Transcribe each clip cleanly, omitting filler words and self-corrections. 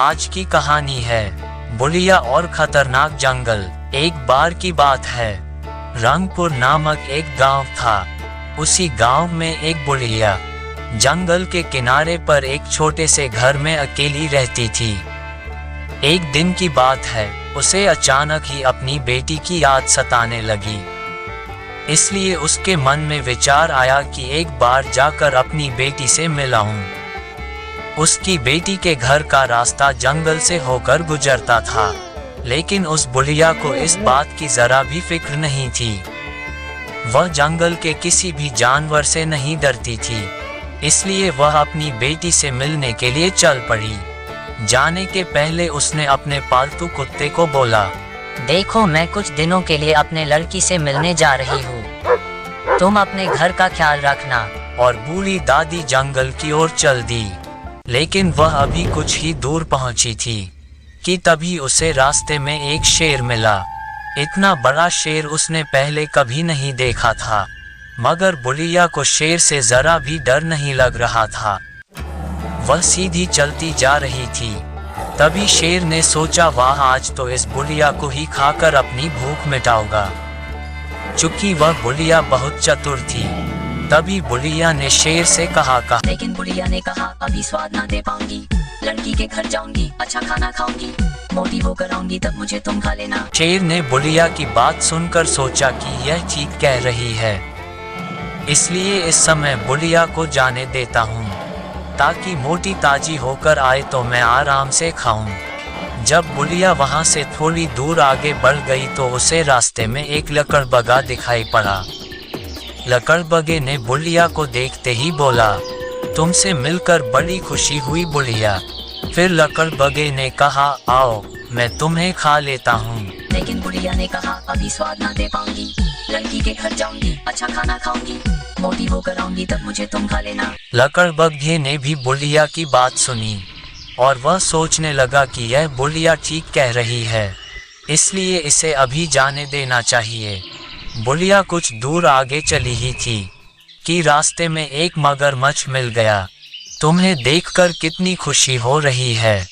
आज की कहानी है बुढ़िया और खतरनाक जंगल। एक बार की बात है, रंगपुर नामक एक गांव था। उसी गांव में एक बुढ़िया जंगल के किनारे पर एक छोटे से घर में अकेली रहती थी। एक दिन की बात है, उसे अचानक ही अपनी बेटी की याद सताने लगी। इसलिए उसके मन में विचार आया कि एक बार जाकर अपनी बेटी से मिलाऊं। उसकी बेटी के घर का रास्ता जंगल से होकर गुजरता था, लेकिन उस बुढ़िया को इस बात की जरा भी फिक्र नहीं थी। वह जंगल के किसी भी जानवर से नहीं डरती थी, इसलिए वह अपनी बेटी से मिलने के लिए चल पड़ी। जाने के पहले उसने अपने पालतू कुत्ते को बोला, देखो, मैं कुछ दिनों के लिए अपने लड़की से मिलने जा रही हूँ। तुम अपने घर का ख्याल रखना। और बूढ़ी दादी जंगल की ओर चल दी। लेकिन वह अभी कुछ ही दूर पहुंची थी कि तभी उसे रास्ते में एक शेर मिला। इतना बड़ा शेर उसने पहले कभी नहीं देखा था, मगर बुढ़िया को शेर से जरा भी डर नहीं लग रहा था। वह सीधी चलती जा रही थी। तभी शेर ने सोचा, वाह, आज तो इस बुढ़िया को ही खाकर अपनी भूख मिटाऊंगा। चूंकि वह बुढ़िया बहुत चतुर थी, तभी बुढ़िया ने शेर से कहा। लेकिन बुढ़िया ने कहा, अभी स्वाद ना दे पाऊंगी, लड़की के घर जाऊंगी, अच्छा खाना खाऊंगी, मोटी होकर आऊंगी, तब मुझे तुम खा लेना। शेर ने बुढ़िया की बात सुनकर सोचा कि यह ठीक कह रही है, इसलिए इस समय बुढ़िया को जाने देता हूँ, ताकि मोटी ताजी होकर आए तो मैं आराम से खाऊं। जब बुढ़िया वहां से थोड़ी दूर आगे बढ़ गई तो उसे रास्ते में एक लकड़बग्गा दिखाई पड़ा। लकड़बग्गे ने बुढ़िया को देखते ही बोला, तुमसे मिलकर बड़ी खुशी हुई बुढ़िया। फिर लकड़बग्गे ने कहा, आओ, मैं तुम्हें खा लेता हूँ। लेकिन बुढ़िया ने कहा, अभी स्वाद ना दे पाऊंगी, लड़की के घर जाऊंगी, अच्छा खाना खाऊंगी, मोटी होकर आऊंगी, तब मुझे तुम खा लेना। लकड़बग्गे ने भी बुढ़िया की बात सुनी और वह सोचने लगा कि यह बुढ़िया ठीक कह रही है, इसलिए इसे अभी जाने देना चाहिए। बुढ़िया कुछ दूर आगे चली ही थी कि रास्ते में एक मगरमच्छ मिल गया। तुम्हें देखकर कितनी खुशी हो रही है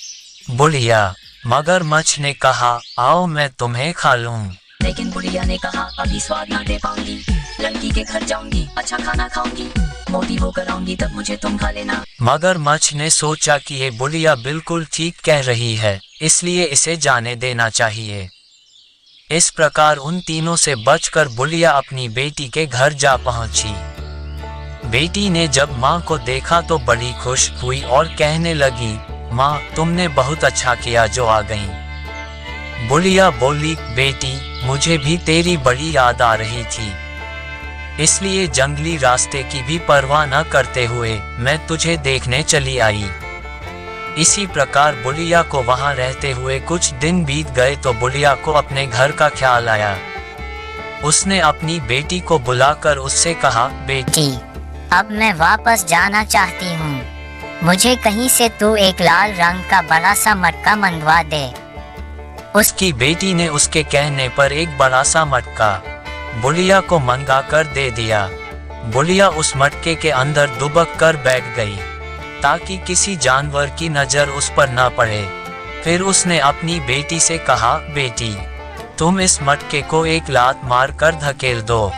बुढ़िया, मगरमच्छ ने कहा, आओ मैं तुम्हें खा लूं। लेकिन बुढ़िया ने कहा, अभी स्वाद ना दे पाऊंगी, लड़की के घर जाऊंगी, अच्छा खाना खाऊंगी, मोटी होकर आऊंगी, तब मुझे तुम खा लेना। मगरमच्छ ने सोचा कि ये बुढ़िया बिल्कुल ठीक कह रही है, इसलिए इसे जाने देना चाहिए। इस प्रकार उन तीनों से बचकर बुढ़िया अपनी बेटी के घर जा पहुंची। बेटी ने जब माँ को देखा तो बड़ी खुश हुई और कहने लगी, माँ, तुमने बहुत अच्छा किया जो आ गई। बुढ़िया बोली, बेटी, मुझे भी तेरी बड़ी याद आ रही थी, इसलिए जंगली रास्ते की भी परवाह न करते हुए मैं तुझे देखने चली आई। इसी प्रकार बुढ़िया को वहां रहते हुए कुछ दिन बीत गए तो बुढ़िया को अपने घर का ख्याल आया। उसने अपनी बेटी को बुलाकर उससे कहा, बेटी, अब मैं वापस जाना चाहती हूँ। मुझे कहीं से तू एक लाल रंग का बड़ा सा मटका मंगवा दे। उसकी बेटी ने उसके कहने पर एक बड़ा सा मटका बुढ़िया को मंगा कर दे दिया। बुढ़िया उस मटके के अंदर दुबक कर बैठ गई ताकि किसी जानवर की नजर उस पर न पड़े। फिर उसने अपनी बेटी से कहा, बेटी, तुम इस मटके को एक लात मार कर धकेल दो।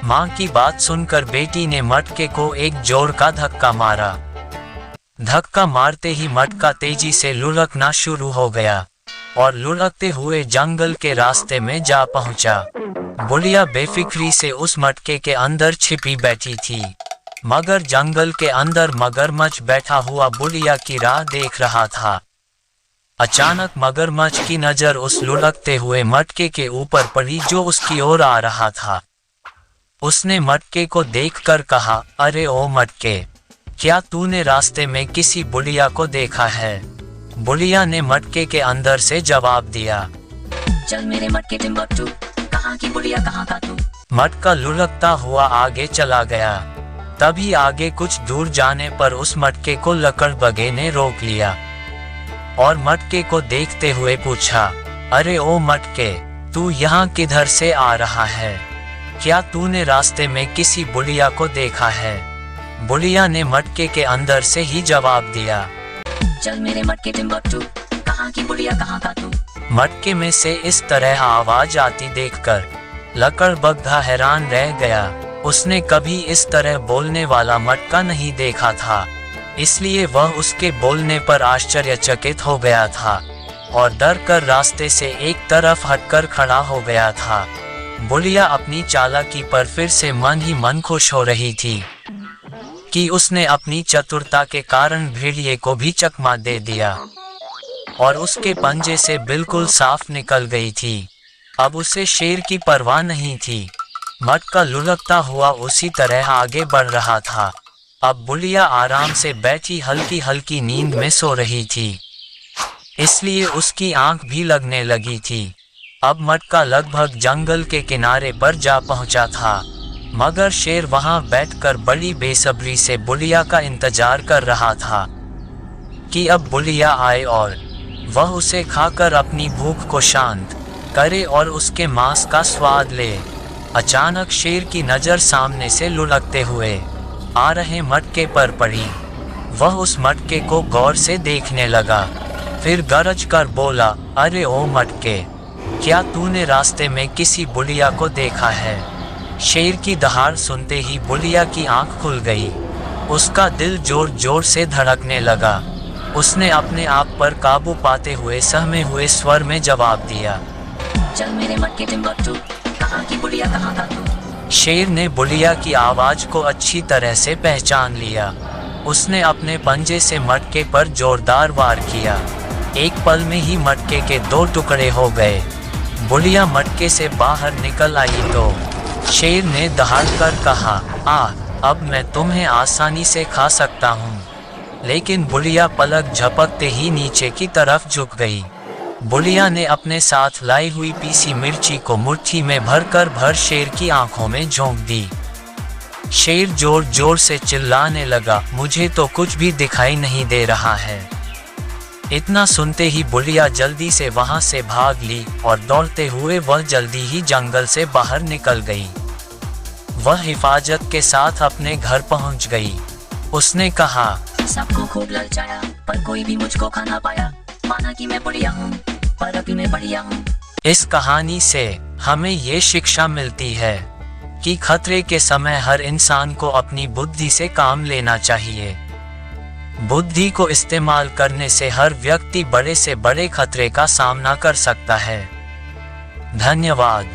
माँ की बात सुनकर बेटी ने मटके को एक जोर का धक्का मारा। धक्का मारते ही मटका तेजी से लुढ़कना शुरू हो गया और लुढ़कते हुए जंगल के रास्ते में जा पहुंचा। बुढ़िया बेफिक्री से उस मटके के अंदर छिपी बैठी थी, मगर जंगल के अंदर मगरमच्छ बैठा हुआ बुढ़िया की राह देख रहा था। अचानक मगरमच्छ की नजर उस लुढ़कते हुए मटके के ऊपर पड़ी जो उसकी ओर आ रहा था। उसने मटके को देखकर कहा, अरे ओ मटके, क्या तूने रास्ते में किसी बुढ़िया को देखा है? बुढ़िया ने मटके के अंदर से जवाब दिया, चल मेरे मटके टिम्बकटू, कहाँ की बुढ़िया, कहाँ का तू? मटका लुढ़कता हुआ आगे चला गया। तभी आगे कुछ दूर जाने पर उस मटके को लकड़बग्गे ने रोक लिया और मटके को देखते हुए पूछा, अरे ओ मटके, तू यहाँ किधर से आ रहा है? क्या तूने रास्ते में किसी बुढ़िया को देखा है? बुढ़िया ने मटके के अंदर से ही जवाब दिया, चल मेरे मटके टिम्बकटू, कहा कि बुढ़िया कहाँ था तू। मटके में से इस तरह आवाज आती देखकर लकड़बग्घा हैरान रह गया। उसने कभी इस तरह बोलने वाला मटका नहीं देखा था, इसलिए वह उसके बोलने पर आश्चर्यचकित हो गया था और डर कर रास्ते से एक तरफ हटकर खड़ा हो गया था। बुढ़िया अपनी चालाकी पर फिर से मन ही मन खुश हो रही थी कि उसने अपनी चतुरता के कारण भेड़िए को भी चकमा दे दिया और उसके पंजे से बिल्कुल साफ निकल गई थी। अब उसे शेर की परवाह नहीं थी। मटका लुढ़कता हुआ उसी तरह आगे बढ़ रहा था। अब बुढ़िया आराम से बैठी हल्की हल्की नींद में सो रही थी, इसलिए उसकी आंख भी लगने लगी थी। अब मटका लगभग जंगल के किनारे पर जा पहुंचा था, मगर शेर वहां बैठकर बड़ी बेसब्री से बुढ़िया का इंतजार कर रहा था कि अब बुढ़िया आए और वह उसे खाकर अपनी भूख को शांत करे और उसके मांस का स्वाद ले। अचानक शेर की नज़र सामने से लुढ़कते हुए आ रहे मटके पर पड़ी। वह उस मटके को गौर से देखने लगा, फिर गरज कर बोला, अरे ओ मटके, क्या तूने रास्ते में किसी बुढ़िया को देखा है? शेर की दहाड़ सुनते ही बुढ़िया की आंख खुल गई। उसका दिल जोर जोर से धड़कने लगा। उसने अपने आप पर काबू पाते हुए सहमे हुए स्वर में जवाब दिया, चल मेरे मटके टिम्बकटू, कहा कि बुढ़िया कहाँ था तू। शेर ने बुढ़िया की आवाज को अच्छी तरह से पहचान लिया। उसने अपने पंजे से मटके पर जोरदार वार किया। एक पल में ही मटके के 2 टुकड़े हो गए। बुढ़िया मटके से बाहर निकल आई तो शेर ने दहाड़कर कहा, अब मैं तुम्हें आसानी से खा सकता हूँ। लेकिन बुढ़िया पलक झपकते ही नीचे की तरफ झुक गई। बुढ़िया ने अपने साथ लाई हुई पीसी मिर्ची को मुट्ठी में भर शेर की आंखों में झोंक दी। शेर जोर जोर से चिल्लाने लगा, मुझे तो कुछ भी दिखाई नहीं दे रहा है। इतना सुनते ही बुढ़िया जल्दी से वहां से भाग ली और दौड़ते हुए वह जल्दी ही जंगल से बाहर निकल गई। वह हिफाजत के साथ अपने घर पहुंच गई। उसने कहा, सबको खूब ललचाया पर कोई भी मुझको खा ना पाया। माना कि मैं बुढ़िया हूँ पर अभी मैं बढ़िया हूँ। इस कहानी से हमें ये शिक्षा मिलती है कि खतरे के समय हर इंसान को अपनी बुद्धि से काम लेना चाहिए। बुद्धि को इस्तेमाल करने से हर व्यक्ति बड़े से बड़े खतरे का सामना कर सकता है। धन्यवाद।